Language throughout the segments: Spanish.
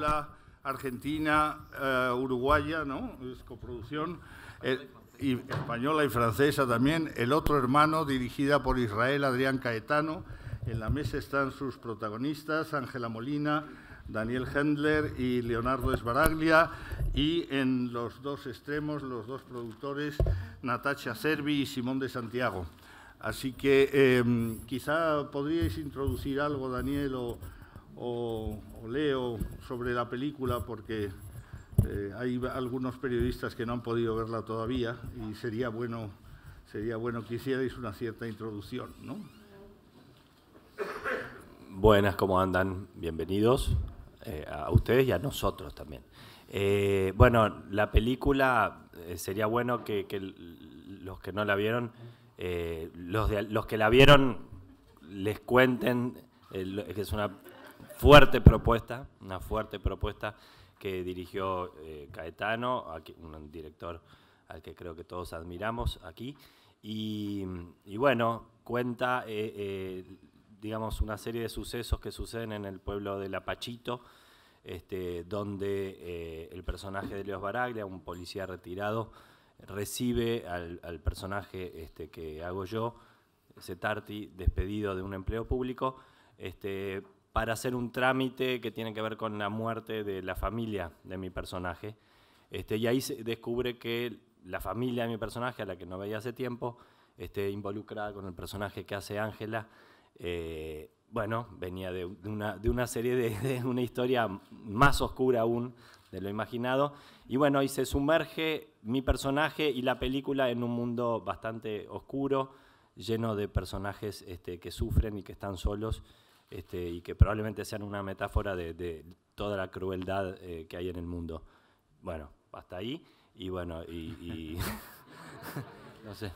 película argentina, uruguaya, ¿no? Es coproducción, y española y francesa también. El otro hermano, dirigida por Israel Adrián Caetano. En la mesa están sus protagonistas, Ángela Molina, Daniel Hendler y Leonardo Sbaraglia, y en los dos extremos, los dos productores, Natasha Servi y Simón de Santiago. Así que quizá podríais introducir algo, Daniel o Leo, sobre la película, porque hay algunos periodistas que no han podido verla todavía y sería bueno que hicierais una cierta introducción, ¿no? Buenas, ¿cómo andan? Bienvenidos a ustedes y a nosotros también. Bueno, la película sería bueno que los que no la vieron, los que la vieron les cuenten que es una fuerte propuesta que dirigió Caetano, un director al que creo que todos admiramos aquí, y bueno, cuenta digamos, una serie de sucesos que suceden en el pueblo de Lapachito, donde el personaje de Leo Sbaraglia, un policía retirado, recibe al personaje que hago yo, Setarti, despedido de un empleo público, para hacer un trámite que tiene que ver con la muerte de la familia de mi personaje. Y ahí se descubre que la familia de mi personaje, a la que no veía hace tiempo, involucrada con el personaje que hace Ángela, bueno, venía de una serie de una historia más oscura aún de lo imaginado. Y bueno, y se sumerge mi personaje y la película en un mundo bastante oscuro, lleno de personajes que sufren y que están solos, y que probablemente sean una metáfora de toda la crueldad que hay en el mundo. Bueno, hasta ahí. Y bueno, no sé.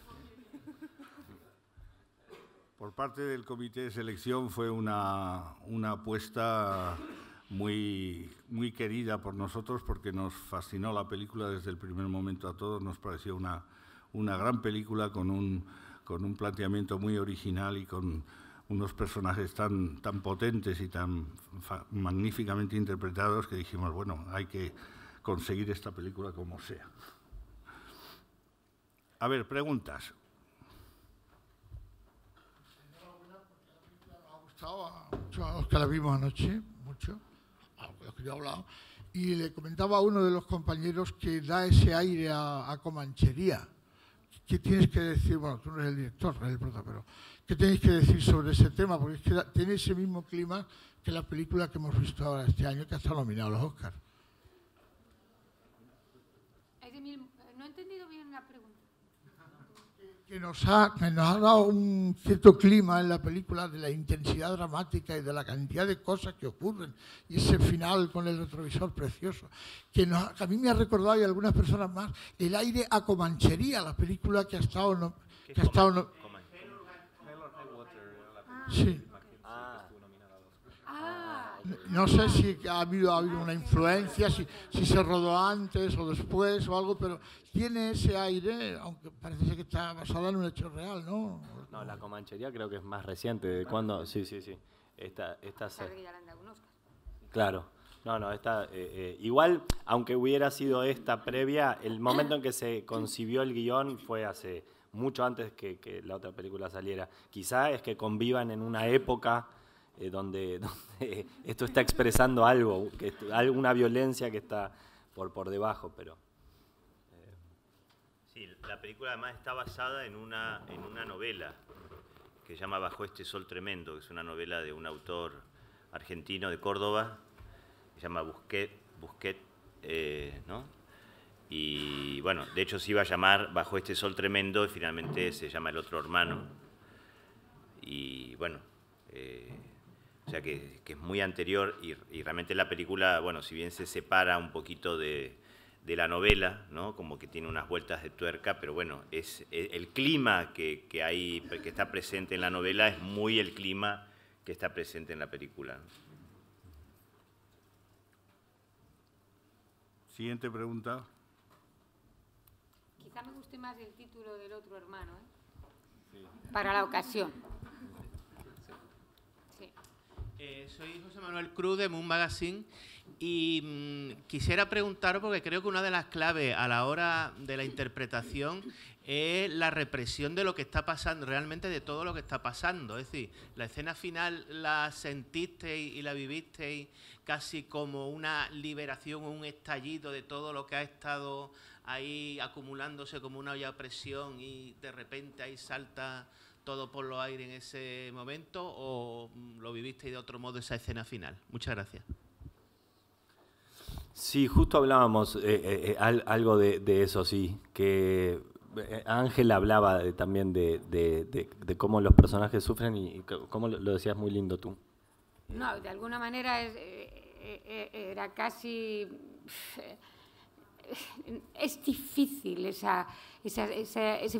Por parte del comité de selección fue una apuesta muy querida por nosotros, porque nos fascinó la película desde el primer momento a todos. Nos pareció una gran película con un planteamiento muy original y con unos personajes tan potentes y tan magníficamente interpretados que dijimos, bueno, hay que conseguir esta película como sea. A ver, preguntas. A los que la vimos anoche, mucho, a los que yo he hablado, y le comentaba a uno de los compañeros que da ese aire a Comanchería. ¿Qué tienes que decir? Bueno, tú no eres el director, eres el prota, pero ¿qué tenéis que decir sobre ese tema? Porque es que tiene ese mismo clima que la película que hemos visto ahora este año, que ha estado nominado a los Oscars. No he entendido bien la pregunta. Que nos ha dado un cierto clima en la película de la intensidad dramática y de la cantidad de cosas que ocurren, y ese final con el retrovisor precioso, que a mí me ha recordado, y a algunas personas más, el aire a Comanchería, la película que ha estado... Sí. No sé si ha habido una influencia, si se rodó antes o después o algo, pero tiene ese aire, aunque parece ser que está basada en un hecho real, ¿no? No, la Comanchería creo que es más reciente. ¿De cuándo? Sí. Claro. No, igual, aunque hubiera sido esta previa, el momento en que se concibió el guión fue hace mucho antes que la otra película saliera. Quizá es que convivan en una época donde esto está expresando algo, alguna violencia que está por debajo, pero... Sí, la película además está basada en una novela que se llama Bajo este sol tremendo, que es una novela de un autor argentino de Córdoba, que se llama Busquet, ¿no? Y bueno, de hecho se iba a llamar Bajo este sol tremendo y finalmente se llama El otro hermano. Y bueno... o sea que es muy anterior y realmente la película, bueno, si bien se separa un poquito de la novela, ¿no? Como que tiene unas vueltas de tuerca, pero bueno, es el clima que está presente en la novela es muy el clima que está presente en la película. Siguiente pregunta. Quizá me guste más el título del otro hermano, ¿eh? Sí. Para la ocasión. Soy José Manuel Cruz de Moon Magazine y quisiera preguntar, porque creo que una de las claves a la hora de la interpretación es la represión de lo que está pasando, realmente de todo lo que está pasando. Es decir, la escena final la sentisteis y la vivisteis casi como una liberación, un estallido de todo lo que ha estado ahí acumulándose como una olla a presión y de repente ahí salta todo por los aires en ese momento, o lo vivisteis de otro modo esa escena final. Muchas gracias. Sí, justo hablábamos algo de eso, sí, que Ángel hablaba también de cómo los personajes sufren y cómo lo decías muy lindo tú. No, de alguna manera era casi... Es difícil ese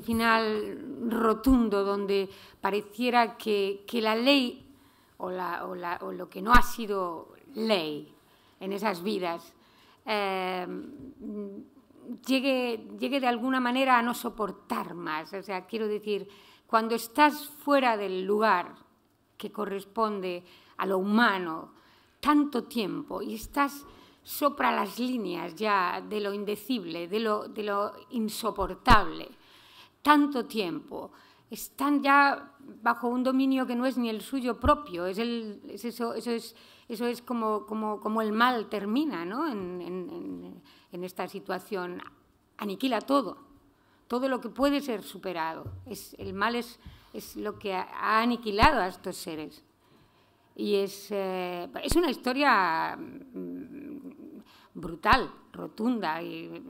final rotundo donde pareciera que la ley o lo que no ha sido ley en esas vidas llegue de alguna manera a no soportar más. O sea, quiero decir, cuando estás fuera del lugar que corresponde a lo humano tanto tiempo y estás sopra las líneas ya de lo indecible, de lo insoportable, tanto tiempo, están ya bajo un dominio que no es ni el suyo propio, eso es como el mal termina, ¿no? en esta situación, aniquila todo lo que puede ser superado. El mal es lo que ha aniquilado a estos seres. Y es una historia brutal, rotunda, y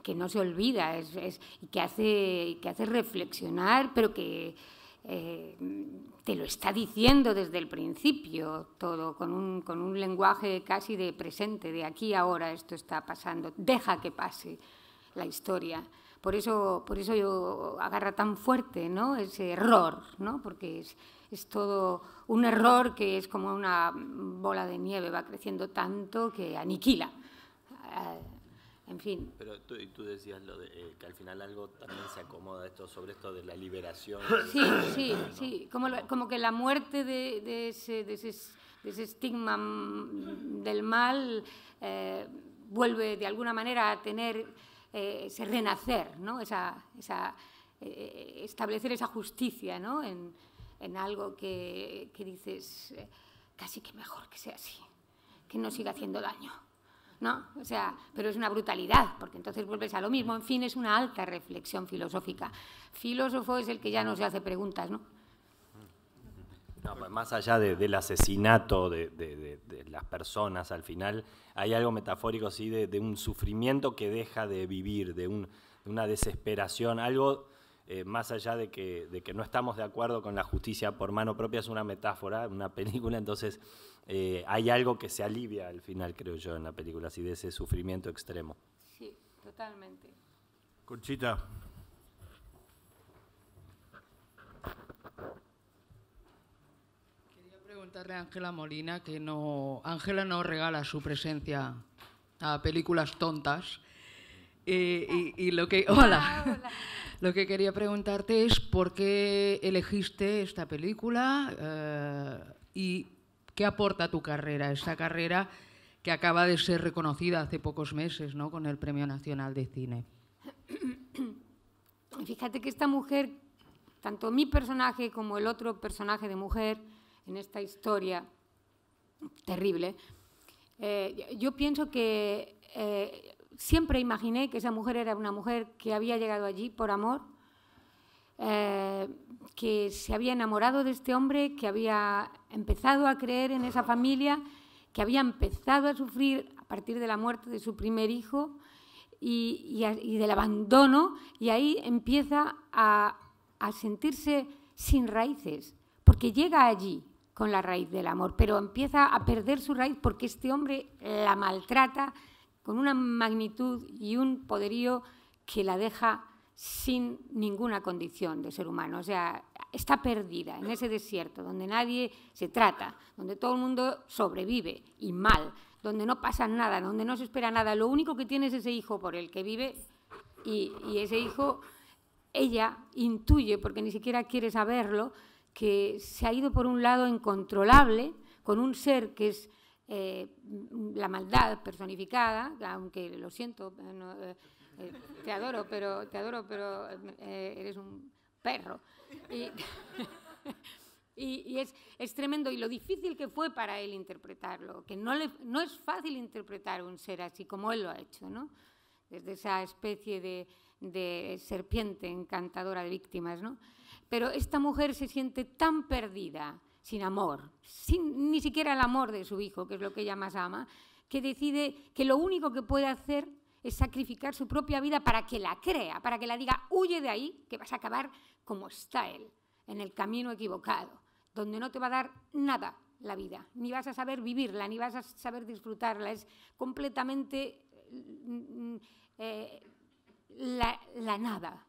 que no se olvida y que hace reflexionar, pero que te lo está diciendo desde el principio todo, con un lenguaje casi de presente, de aquí ahora esto está pasando, deja que pase la historia. Por eso yo agarra tan fuerte, ¿no? Ese error, ¿no? Porque es todo un error que es como una bola de nieve, va creciendo tanto que aniquila. En fin. Pero tú decías que al final algo también se acomoda sobre esto de la liberación. Sí. Como que la muerte de ese estigma del mal vuelve de alguna manera a tener ese renacer, ¿no? Establecer esa justicia, ¿no? En algo que dices, casi que mejor que sea así, que no siga haciendo daño, ¿no? O sea, pero es una brutalidad, porque entonces vuelves a lo mismo. En fin, es una alta reflexión filosófica. Filósofo es el que ya no se hace preguntas, ¿no? No, pues más allá del asesinato de las personas, al final hay algo metafórico, sí, de un sufrimiento que deja de vivir, de una desesperación, algo más allá de que no estamos de acuerdo con la justicia por mano propia, es una metáfora, una película, entonces hay algo que se alivia al final, creo yo, en la película, así de ese sufrimiento extremo. Sí, totalmente. Conchita. Preguntarle a Ángela Molina que Ángela no regala su presencia a películas tontas y lo que lo que quería preguntarte es por qué elegiste esta película y qué aporta a tu carrera, esta carrera que acaba de ser reconocida hace pocos meses, ¿no? Con el Premio Nacional de Cine. Fíjate que esta mujer, tanto mi personaje como el otro personaje de mujer en esta historia terrible, yo pienso que siempre imaginé que esa mujer era una mujer que había llegado allí por amor, que se había enamorado de este hombre, que había empezado a creer en esa familia, que había empezado a sufrir a partir de la muerte de su primer hijo y del abandono, y ahí empieza a sentirse sin raíces, porque llega allí con la raíz del amor, pero empieza a perder su raíz porque este hombre la maltrata con una magnitud y un poderío que la deja sin ninguna condición de ser humano. O sea, está perdida en ese desierto donde nadie se trata, donde todo el mundo sobrevive y mal, donde no pasa nada, donde no se espera nada. Lo único que tiene es ese hijo por el que vive y ese hijo, ella intuye, porque ni siquiera quiere saberlo, que se ha ido por un lado incontrolable, con un ser que es la maldad personificada, aunque lo siento, te adoro, pero eres un perro. Y es tremendo, y lo difícil que fue para él interpretarlo, que no es fácil interpretar un ser así como él lo ha hecho, ¿no? Desde esa especie de serpiente encantadora de víctimas, ¿no? Pero esta mujer se siente tan perdida, sin amor, sin ni siquiera el amor de su hijo, que es lo que ella más ama, que decide que lo único que puede hacer es sacrificar su propia vida para que la crea, para que la diga, huye de ahí, que vas a acabar como está él, en el camino equivocado, donde no te va a dar nada la vida, ni vas a saber vivirla, ni vas a saber disfrutarla, es completamente la nada.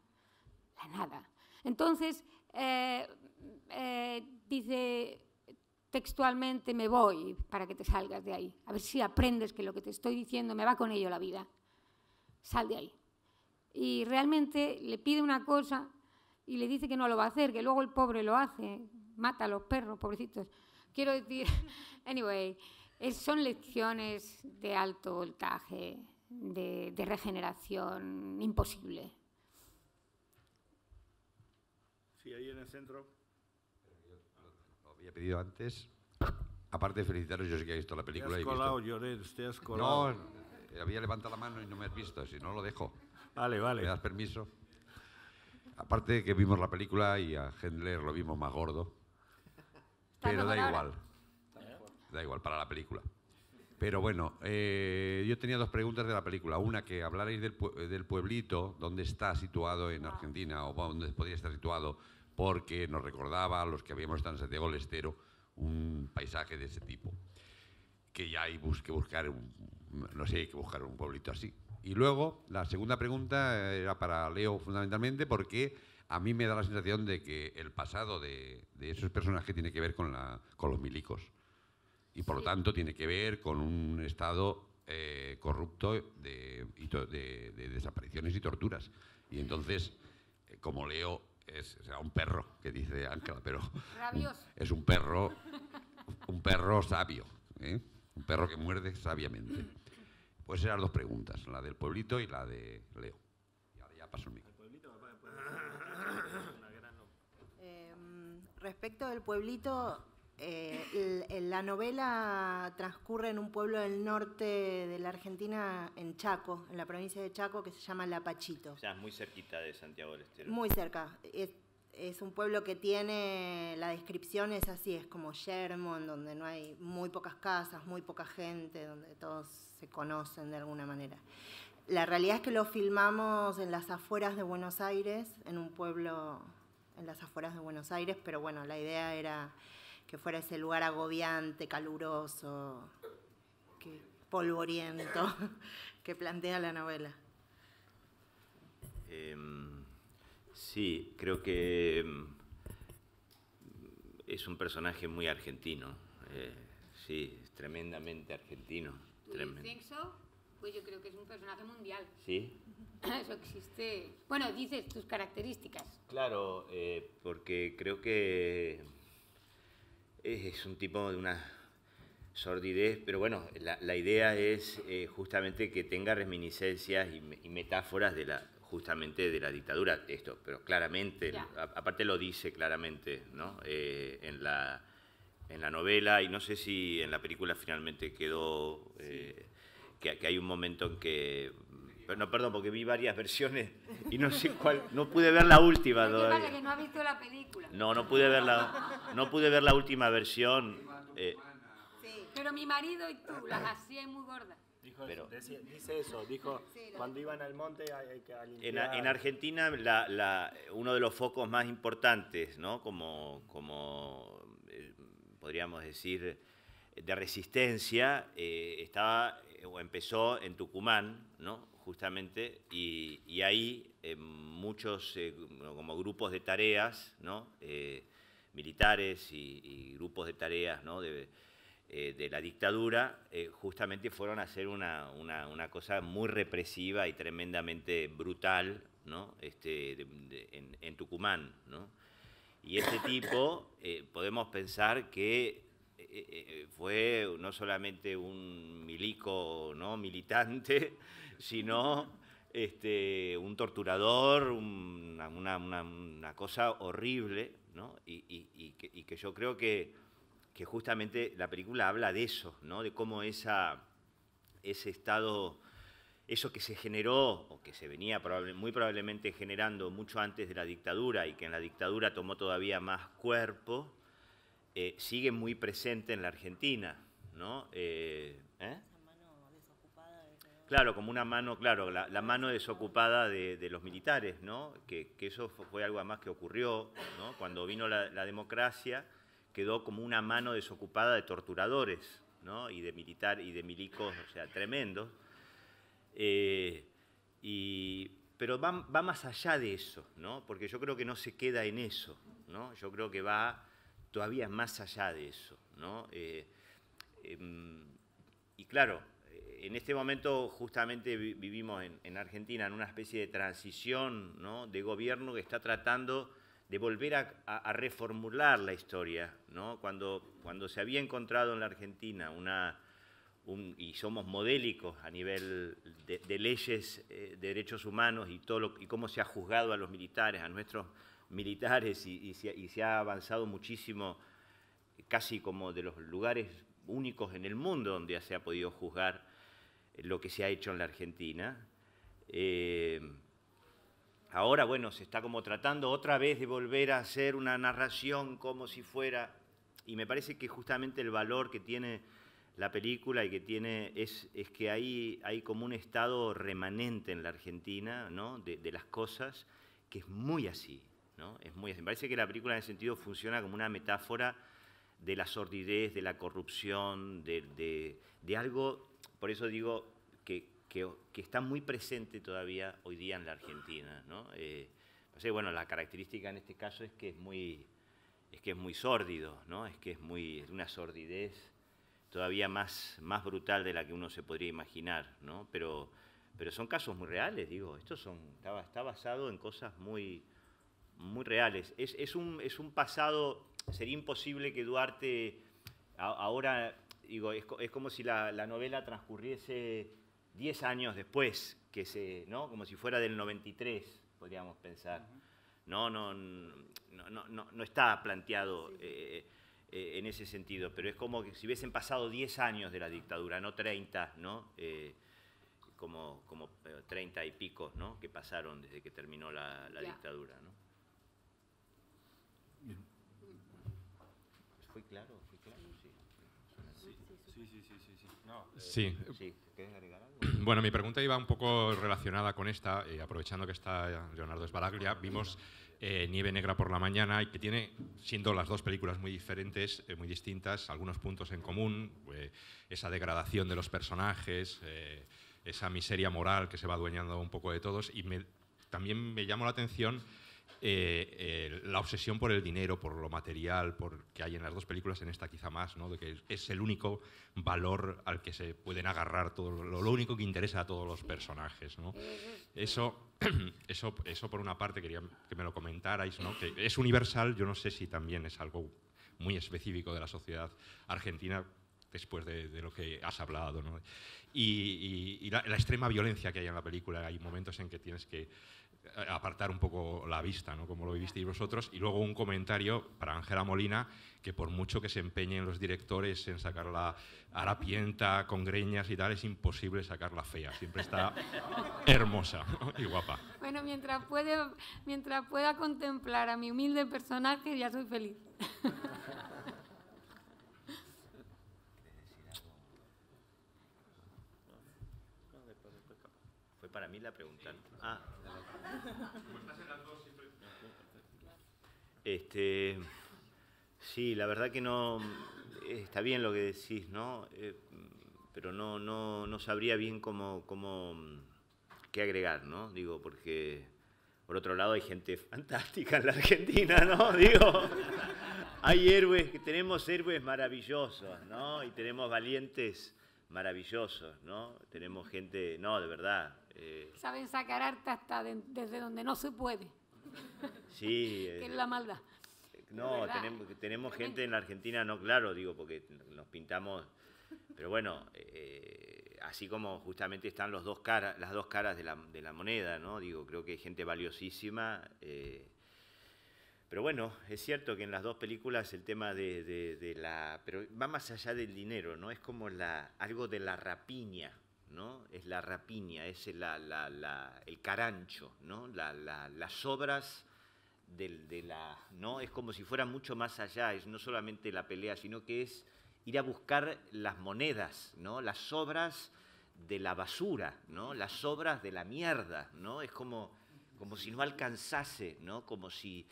Entonces, dice textualmente, me voy para que te salgas de ahí, a ver si aprendes que lo que te estoy diciendo me va con ello la vida, sal de ahí. Y realmente le pide una cosa y le dice que no lo va a hacer, que luego el pobre lo hace, mata a los perros, pobrecitos. Quiero decir, anyway, son lecciones de alto voltaje, de regeneración imposible. Sí, ahí en el centro. Lo había pedido antes. Aparte de felicitaros, yo sé que he visto la película. Te has colado, Lloret, te has colado. No, había levantado la mano y no me has visto, si no lo dejo. Vale. ¿Me das permiso? Aparte de que vimos la película y a Hendler lo vimos más gordo. Pero da igual. Da igual para la película. Pero bueno, yo tenía dos preguntas de la película. Una, que hablarais del pueblito, dónde está situado en Argentina, o dónde podría estar situado, porque nos recordaba a los que habíamos estado en Santiago del Estero un paisaje de ese tipo. Que ya hay que buscar un pueblito así. Y luego, la segunda pregunta era para Leo fundamentalmente, porque a mí me da la sensación de que el pasado de esos personajes tiene que ver con los milicos. Y por lo tanto tiene que ver con un estado corrupto de desapariciones y torturas. Y entonces, como Leo es un perro, que dice Ángela, pero es un perro sabio, ¿eh? Un perro que muerde sabiamente. Pues eran dos preguntas, la del pueblito y la de Leo. Y ahora ya paso el micro. Respecto del pueblito, la novela transcurre en un pueblo del norte de la Argentina, en Chaco, en la provincia de Chaco, que se llama Lapachito. O sea, muy cerquita de Santiago del Estero. Muy cerca. Es un pueblo que tiene, la descripción es así, es como Yermo, en donde no hay muy pocas casas, muy poca gente, donde todos se conocen de alguna manera. La realidad es que lo filmamos en las afueras de Buenos Aires, en un pueblo en las afueras de Buenos Aires, pero bueno, la idea era que fuera ese lugar agobiante, caluroso, polvoriento, que plantea la novela. Sí, creo que es un personaje muy argentino. Sí, es tremendamente argentino. Pues yo creo que es un personaje mundial. ¿Sí? Eso existe. Bueno, dices tus características. Claro, porque creo que es un tipo de una sordidez, pero bueno, la idea es justamente que tenga reminiscencias y metáforas justamente de la dictadura, esto, pero claramente, aparte lo dice claramente, ¿no? En la novela, y no sé si en la película finalmente quedó, que hay un momento en que, no, perdón, porque vi varias versiones y no sé cuál, no pude ver la última todavía. ¿Qué pasa, que no has visto la película? No pude ver la última versión. Pero mi marido y tú las hacías muy gordas. Dice eso, dijo, cuando iban al monte hay que limpiar. En Argentina uno de los focos más importantes, ¿no? como podríamos decir, de resistencia, empezó en Tucumán, ¿no? Justamente, y ahí muchos como grupos de tareas, ¿no? Militares y grupos de tareas, ¿no? de la dictadura, justamente fueron a hacer una cosa muy represiva y tremendamente brutal, ¿no? En Tucumán, ¿no? Y este tipo, podemos pensar que fue no solamente un milico, ¿no?, militante, sino un torturador, una cosa horrible, ¿no? Y que yo creo que justamente la película habla de eso, ¿no?, de cómo ese estado, eso que se generó, o que se venía muy probablemente generando mucho antes de la dictadura y que en la dictadura tomó todavía más cuerpo, sigue muy presente en la Argentina, ¿no? Claro, como una mano, claro, la mano desocupada de los militares, ¿no? Que eso fue algo más que ocurrió, ¿no? Cuando vino la democracia, quedó como una mano desocupada de torturadores, ¿no? Y de milicos, o sea, tremendos. Pero va más allá de eso, ¿no? Porque yo creo que no se queda en eso, ¿no? Yo creo que va todavía más allá de eso, ¿no? Y claro, en este momento justamente vivimos en Argentina en una especie de transición, ¿no?, de gobierno que está tratando de volver a reformular la historia, ¿no? Cuando se había encontrado en la Argentina y somos modélicos a nivel de leyes, de derechos humanos y cómo se ha juzgado a los militares, a nuestros militares, y se ha avanzado muchísimo, casi como de los lugares únicos en el mundo donde se ha podido juzgar lo que se ha hecho en la Argentina. Ahora, bueno, se está como tratando otra vez de volver a hacer una narración como si fuera, y me parece que justamente el valor que tiene la película y que tiene es que hay como un estado remanente en la Argentina, ¿no?, de las cosas, que es muy así, ¿no? Es muy así. Me parece que la película en ese sentido funciona como una metáfora de la sordidez, de la corrupción, de algo, por eso digo que está muy presente todavía hoy día en la Argentina, ¿no? Bueno, la característica en este caso es que es muy sórdido, ¿no? Es una sordidez todavía más brutal de la que uno se podría imaginar, ¿no? Pero son casos muy reales, digo, está basado en cosas muy reales. Es un pasado, sería imposible que Duarte ahora, digo, es como si la novela transcurriese 10 años después, ¿no?, como si fuera del 93, podríamos pensar. No está planteado en ese sentido, pero es como que si hubiesen pasado 10 años de la dictadura, no 30, ¿no? Como 30 y pico, ¿no?, que pasaron desde que terminó la dictadura, ¿no? ¿Fue claro? Sí. Sí. ¿Quieres agregar algo? Bueno, mi pregunta iba un poco relacionada con esta, aprovechando que está Leonardo Sbaraglia. Vimos Nieve Negra por la Mañana, y que tiene, siendo las dos películas muy diferentes, muy distintas, algunos puntos en común, esa degradación de los personajes, esa miseria moral que se va adueñando un poco de todos, y también me llamó la atención la obsesión por el dinero, por lo material, que hay en las dos películas, en esta quizá más, ¿no?, de que es el único valor al que se pueden agarrar, lo único que interesa a todos los personajes, ¿no? Eso por una parte quería que me lo comentarais, ¿no?, que es universal. Yo no sé si también es algo muy específico de la sociedad argentina, después de lo que has hablado, ¿no? Y la extrema violencia que hay en la película. Hay momentos en que tienes que apartar un poco la vista, ¿no?, como lo visteis vosotros. Y luego un comentario para Ángela Molina, que por mucho que se empeñen los directores en sacarla harapienta, con greñas y tal, es imposible sacarla fea. Siempre está hermosa, ¿no?, y guapa. Bueno, mientras pueda contemplar a mi humilde personaje, ya soy feliz. Fue para mí la pregunta. Sí, la verdad que no, está bien lo que decís, ¿no? Pero no sabría bien qué agregar, ¿no? Digo, porque por otro lado hay gente fantástica en la Argentina, ¿no? Digo, tenemos héroes maravillosos, ¿no? Y tenemos valientes maravillosos, ¿no? Tenemos gente, no, de verdad. Saben sacar arte hasta desde donde no se puede. Sí. Que es la maldad. No, tenemos gente en la Argentina, no, claro, digo, porque nos pintamos, pero bueno, así como justamente están las dos caras de la moneda, ¿no? Digo, creo que hay gente valiosísima, pero bueno, es cierto que en las dos películas el tema de la... Pero va más allá del dinero, ¿no? Es como algo de la rapiña, ¿no? Es la rapiña, es el carancho, ¿no? Las obras ¿no? Es como si fuera mucho más allá, es no solamente la pelea, sino que es ir a buscar las monedas, ¿no? Las sobras de la basura, ¿no? Las sobras de la mierda, ¿no? Es como si no alcanzase, ¿no? Como si...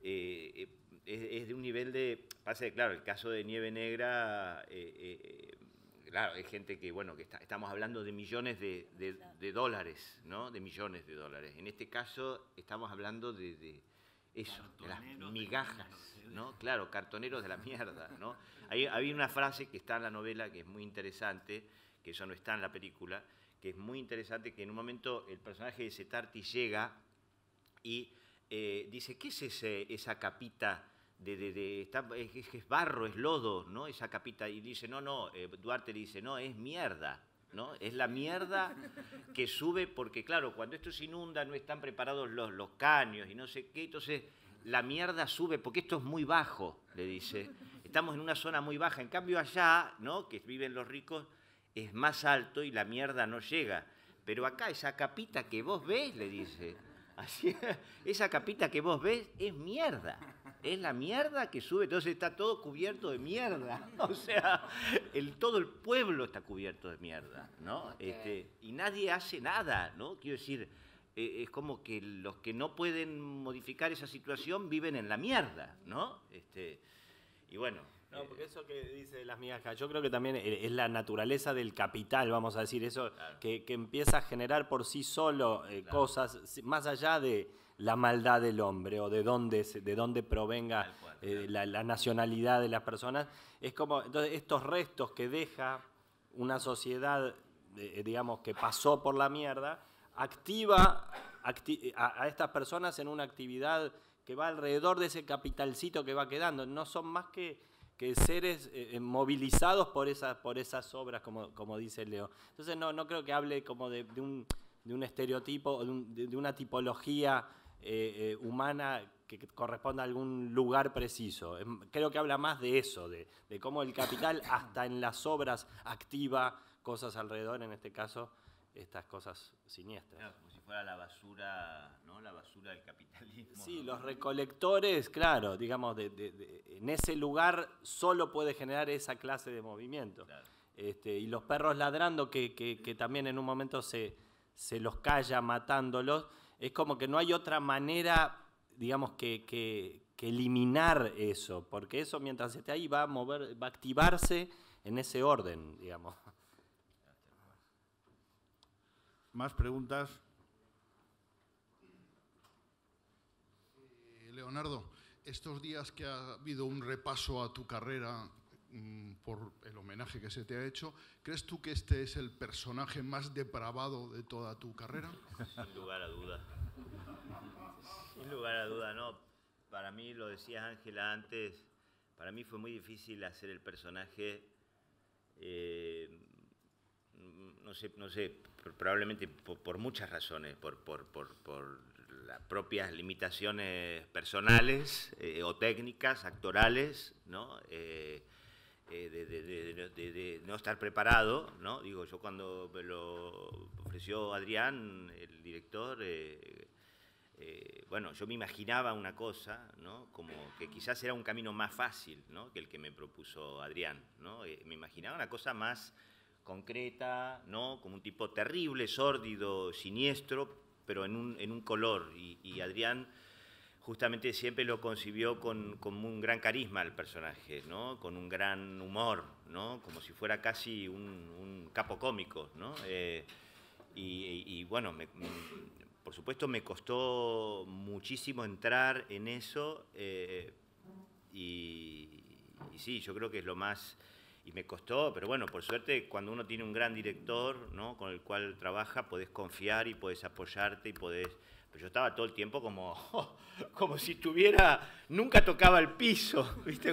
es de un nivel de... Pasa que, claro, el caso de Nieve Negra... claro, hay gente que, bueno, que estamos hablando de millones de dólares, ¿no? De millones de dólares. En este caso estamos hablando de eso, de las migajas, ¿no? Claro, cartoneros de la mierda, ¿no? Hay una frase que está en la novela que es muy interesante, que eso no está en la película, que es muy interesante, que en un momento el personaje de Setarti llega y dice, ¿qué es esa capita? Es barro, es lodo, ¿no? Esa capita, y dice, no, Duarte le dice, no, es mierda, ¿no? Es la mierda que sube, porque claro, cuando esto se inunda no están preparados los caños y no sé qué, entonces la mierda sube, porque esto es muy bajo, le dice, estamos en una zona muy baja, en cambio allá, ¿no? Que viven los ricos, es más alto y la mierda no llega, pero acá esa capita que vos ves, le dice, así, esa capita que vos ves es mierda. Es la mierda que sube, entonces está todo cubierto de mierda. O sea, todo el pueblo está cubierto de mierda, ¿no? Y nadie hace nada, ¿no? Quiero decir, es como que los que no pueden modificar esa situación viven en la mierda, ¿no? Y bueno... No, porque eso que dice de las migajas, yo creo que también es la naturaleza del capital, vamos a decir, eso claro. que empieza a generar por sí solo claro. cosas, más allá de la maldad del hombre o de dónde provenga la nacionalidad de las personas. Es como, entonces, estos restos que deja una sociedad, digamos, que pasó por la mierda, activa a estas personas en una actividad que va alrededor de ese capitalcito que va quedando. No son más que seres movilizados por esas obras, como dice Leo. Entonces no creo que hable como de un estereotipo, de una tipología humana que corresponda a algún lugar preciso. Creo que habla más de eso, de cómo el capital hasta en las obras activa cosas alrededor, en este caso estas cosas siniestras. Claro, como si fuera la basura, ¿no? La basura del capitalismo. Sí, ¿no? los recolectores, claro, digamos, en ese lugar solo puede generar esa clase de movimiento. Claro. Y los perros ladrando, que también en un momento se los calla matándolos, es como que no hay otra manera, digamos, que eliminar eso, porque eso mientras esté ahí va a activarse en ese orden, digamos. ¿Más preguntas? Leonardo, estos días que ha habido un repaso a tu carrera por el homenaje que se te ha hecho, ¿crees tú que este es el personaje más depravado de toda tu carrera? Sin lugar a duda. Sin lugar a duda, no. Para mí, lo decías Ángela antes, para mí fue muy difícil hacer el personaje, no sé, probablemente por muchas razones, por las propias limitaciones personales o técnicas, actorales, ¿no? De no estar preparado, ¿no? Digo, yo cuando me lo ofreció Adrián, el director, bueno, yo me imaginaba una cosa, ¿no? Como que quizás era un camino más fácil, ¿no? Que el que me propuso Adrián, ¿no? Me imaginaba una cosa más concreta, ¿no? Como un tipo terrible, sórdido, siniestro, pero en un color. Y Adrián justamente siempre lo concibió con un gran carisma al personaje, ¿no? Con un gran humor, ¿no? Como si fuera casi un capo cómico, ¿no? Y bueno, por supuesto me costó muchísimo entrar en eso y sí, yo creo que es lo más... Y me costó, pero bueno, por suerte, cuando uno tiene un gran director, ¿no? Con el cual trabaja, podés confiar y podés apoyarte y podés... Pero yo estaba todo el tiempo como si nunca tocaba el piso, ¿viste?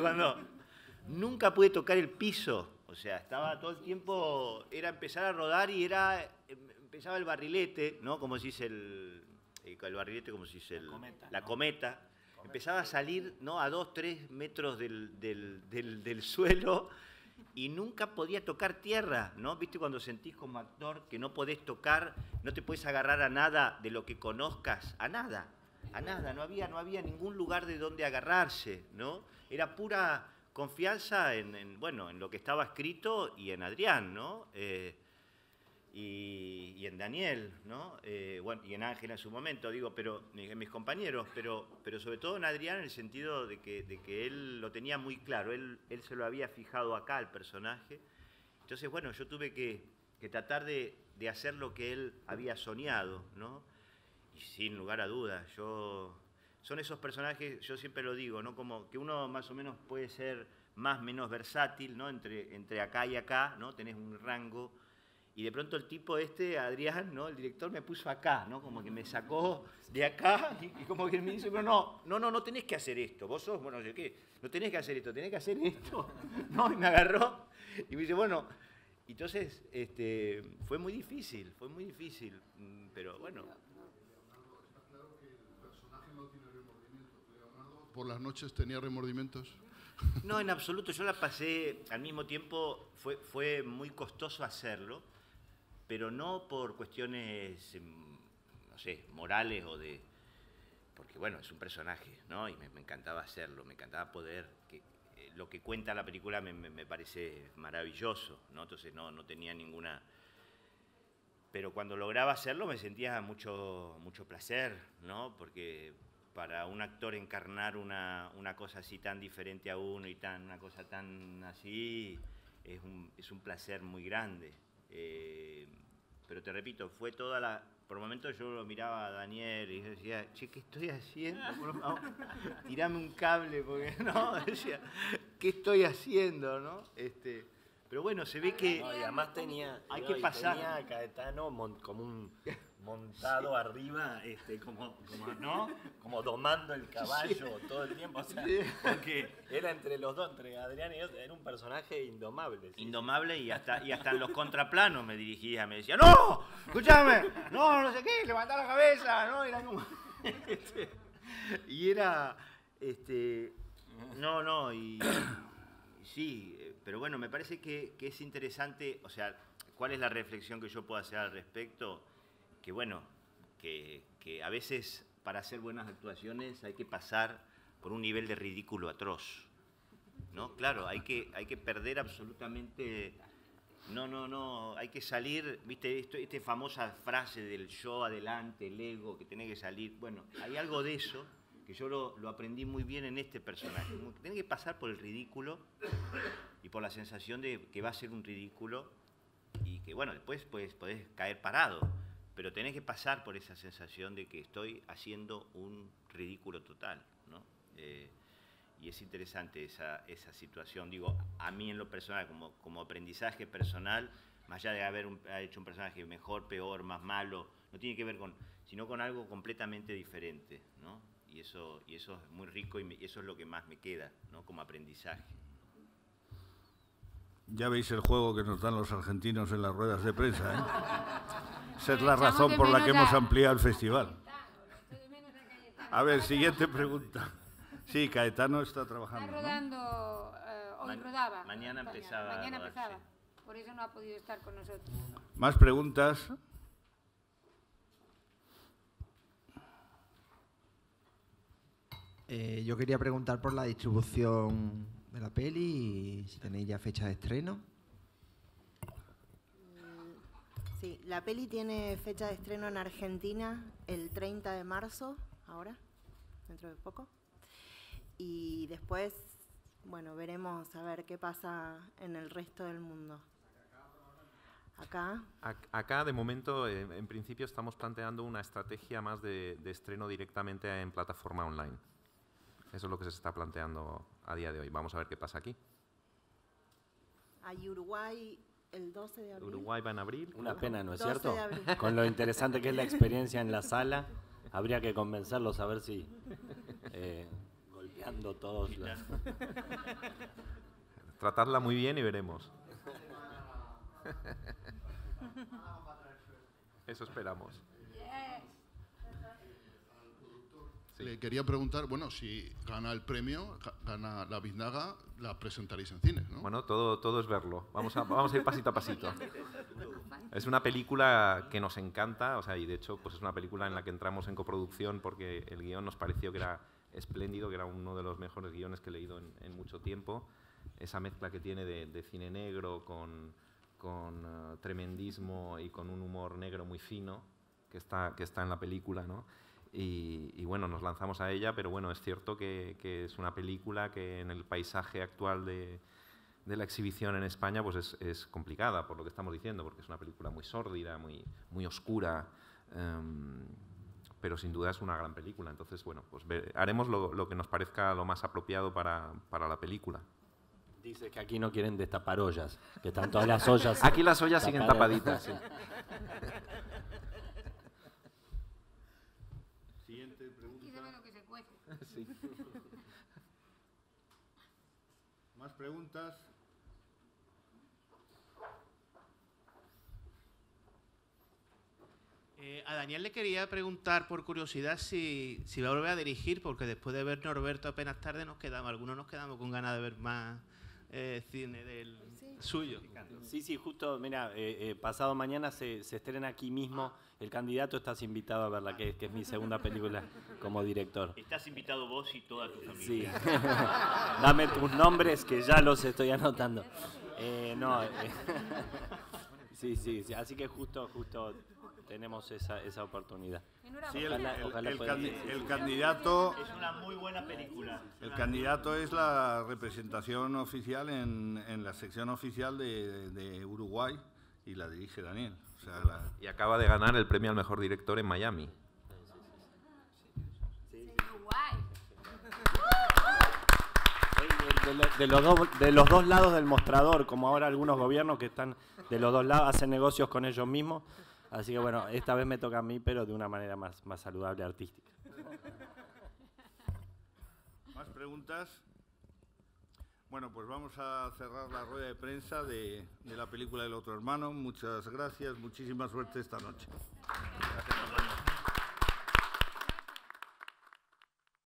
Nunca pude tocar el piso, o sea, estaba todo el tiempo, era empezar a rodar y empezaba el barrilete, ¿no? Como se dice el barrilete, como se dice la cometa. Empezaba a salir, ¿no? A 2-3 metros del suelo y nunca podía tocar tierra, ¿no? ¿Viste cuando sentís como actor que no podés tocar, no te puedes agarrar a nada de lo que conozcas? A nada, no había ningún lugar de donde agarrarse, ¿no? Era pura confianza en lo que estaba escrito y en Adrián, ¿no? Y en Daniel, ¿no? Y en Ángela en su momento, pero en mis compañeros, pero sobre todo en Adrián, en el sentido de que él lo tenía muy claro, él se lo había fijado acá al personaje. Entonces, yo tuve que tratar de hacer lo que él había soñado, ¿no? Y sin lugar a dudas, son esos personajes, yo siempre lo digo, ¿no? Como que uno más o menos puede ser más o menos versátil, ¿no? Entre acá y acá, ¿no? Tenés un rango. Y de pronto el tipo Adrián, ¿no? El director me puso acá, ¿no? Como que me sacó de acá y como que me dice, pero no tenés que hacer esto. Vos sos, no sé qué, no tenés que hacer esto, tenés que hacer esto. ¿No? Y me agarró y me dice, entonces fue muy difícil, pero bueno. Está claro que el personaje no tiene remordimientos. Leonardo, ¿por las noches tenía remordimientos? No, en absoluto. Yo la pasé, al mismo tiempo fue muy costoso hacerlo, pero no por cuestiones, no sé, morales porque es un personaje, ¿no? Y me encantaba hacerlo, me encantaba poder, lo que cuenta la película me parece maravilloso, ¿no? Entonces no tenía ninguna... Pero cuando lograba hacerlo me sentía mucho placer, ¿no? Porque para un actor encarnar una cosa así tan diferente a uno y una cosa tan así, es un placer muy grande. Pero te repito, fue por momentos yo lo miraba a Daniel y decía, che, ¿qué estoy haciendo? Por favor, tirame un cable, porque no, decía, ¿qué estoy haciendo? ¿No? Pero se ve que y además tenía pasar. Caetano como un montado arriba, como domando el caballo todo el tiempo, o sea, porque era entre los dos, entre Adrián y yo, era un personaje indomable. Indomable y hasta en los contraplanos me dirigía, me decía, ¡no! ¡Escúchame! No sé qué, levantá la cabeza, ¿no? Era como... y era, sí, pero me parece que es interesante, o sea, ¿cuál es la reflexión que yo puedo hacer al respecto? Que a veces para hacer buenas actuaciones hay que pasar por un nivel de ridículo atroz, ¿no? Claro, hay que perder absolutamente, hay que salir, ¿viste? Esta famosa frase del yo adelante, el ego, que tiene que salir, hay algo de eso que yo lo aprendí muy bien en este personaje, tiene que pasar por el ridículo y por la sensación de que va a ser un ridículo y que después podés caer parado. Pero tenés que pasar por esa sensación de que estoy haciendo un ridículo total, ¿no? Y es interesante esa situación, a mí en lo personal, como aprendizaje personal, más allá de haber hecho un personaje mejor, peor, más malo, no tiene que ver sino con algo completamente diferente, ¿no? Y eso es muy rico y eso es lo que más me queda, ¿no? Como aprendizaje. Ya veis el juego que nos dan los argentinos en las ruedas de prensa, ¿eh? Esa es la razón por la que hemos ampliado el festival. A ver, siguiente pregunta. Sí, Caetano está trabajando. Está rodando, hoy rodaba. Mañana empezaba. Por eso no ha podido estar con nosotros. ¿Más preguntas? Yo quería preguntar por la distribución de la peli y si tenéis ya fecha de estreno. Sí, la peli tiene fecha de estreno en Argentina el 30 de marzo, ahora, dentro de poco. Y después, veremos a ver qué pasa en el resto del mundo. Acá, de momento, en principio, estamos planteando una estrategia más de estreno directamente en plataforma online. Eso es lo que se está planteando a día de hoy. Vamos a ver qué pasa aquí. Hay Uruguay el 12 de abril. Uruguay va en abril. Una pena, ¿no es 12 cierto? de abril. Con lo interesante que es la experiencia en la sala. habría que convencerlos a ver si golpeando todos. Tratadla muy bien y veremos. Eso esperamos. Sí. Le quería preguntar, bueno, si gana el premio, gana la Biznaga, la presentaréis en cine, ¿no? Bueno, todo es verlo. Vamos a ir pasito a pasito. Es una película que nos encanta, o sea, y de hecho pues es una película en la que entramos en coproducción porque el guión nos pareció que era espléndido, que era uno de los mejores guiones que he leído en mucho tiempo. Esa mezcla que tiene de cine negro con tremendismo y con un humor negro muy fino que está en la película, ¿no? Y bueno, nos lanzamos a ella, pero bueno, es cierto que es una película que en el paisaje actual de la exhibición en España pues es complicada, por lo que estamos diciendo, porque es una película muy sórdida, muy oscura, pero sin duda es una gran película. Entonces, bueno, pues haremos lo que nos parezca lo más apropiado para la película. Dice que aquí no quieren destapar ollas, que están todas las ollas. Aquí las ollas siguen tapaditas. Sí. Siguiente pregunta. Y se ve lo que se cuece. Sí. ¿Más preguntas? A Daniel le quería preguntar por curiosidad si va a volver a dirigir, porque después de ver Norberto apenas tarde algunos nos quedamos con ganas de ver más cine del suyo. Sí, justo, mira, pasado mañana se estrena aquí mismo El Candidato, estás invitado a verla, que es mi segunda película como director. Estás invitado vos y toda tu familia. Sí. Dame tus nombres que ya los estoy anotando. Sí, así que justo tenemos esa oportunidad. Sí, el candidato es una muy buena película. El candidato es la representación oficial en la sección oficial de Uruguay y la dirige Daniel. O sea, Y acaba de ganar el premio al mejor director en Miami. De los dos lados del mostrador, como ahora algunos gobiernos que están de los dos lados, hacen negocios con ellos mismos. Así que bueno, esta vez me toca a mí, pero de una manera más saludable, artística. ¿Más preguntas? Bueno, pues vamos a cerrar la rueda de prensa de la película del otro hermano. Muchas gracias, muchísima suerte esta noche.